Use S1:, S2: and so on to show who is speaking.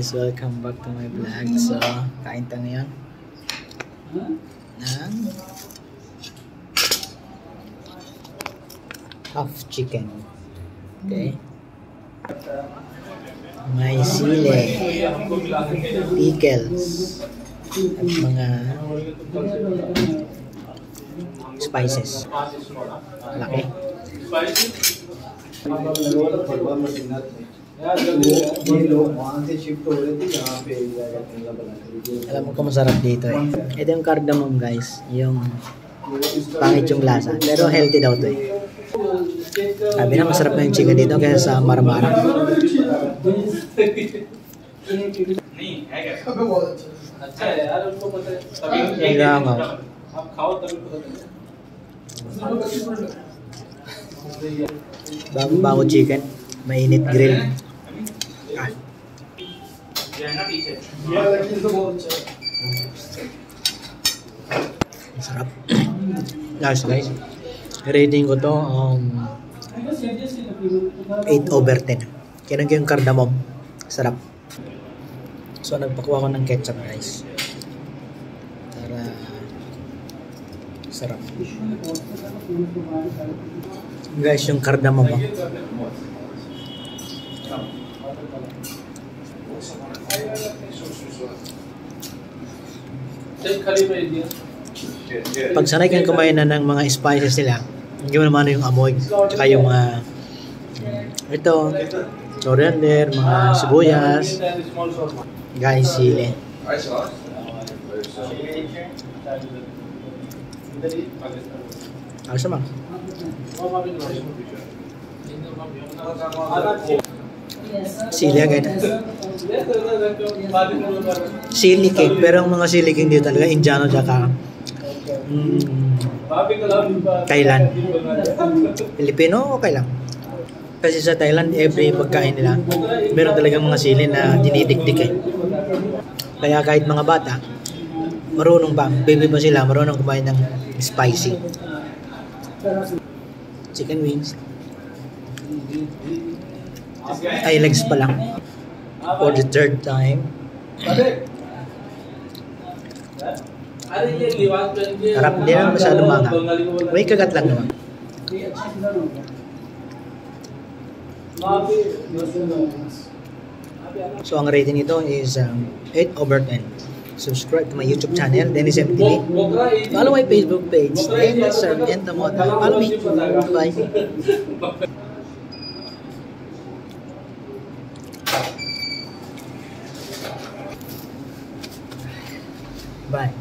S1: Guys, welcome back to my vlog. So, kain tayo ngayon ng half chicken. Okay. May sile, pickles, at mga spices. Laki. Alam mo kung masarap dito eh. Ito yung cardamom guys. Yung pangit yung lasa. Pero healthy daw to eh. Sabi na masarap na yung chicken dito kaysa sa marmara. Bago chicken. Mainit grill. Masarap. Guys, rating ko to 8/10. Kaya yung cardamom. Sarap. So nagpakuha ko ng ketchup guys. Para sarap. Guys, yung cardamom mo. Pag sanay kang kumain na ng mga spices nila, hindi mo naman yung amoy, tsaka yung mga ito, coriander, mga sibuyas, guys, sili. Ayos naman. Sili agad. Sili cake, pero ang mga sili cake dito talaga Indiano tsaka Thailand. Pilipino okay lang. Kasi sa Thailand every pagkain nila meron talagang mga sili na dinidikdik eh. Kaya kahit mga bata marunong pa, baby pa sila, marunong kumain ng spicy. Chicken wings. Ay, legs pa lang. For the third time. Harap, hindi naman masyadong manga. May kagat lang naman. So, ang rating nito is 8/10. Subscribe to my YouTube channel, Dennis MTV. Follow my Facebook page, Dennis Sarmiento-Mota. Follow me. Bye. Bye.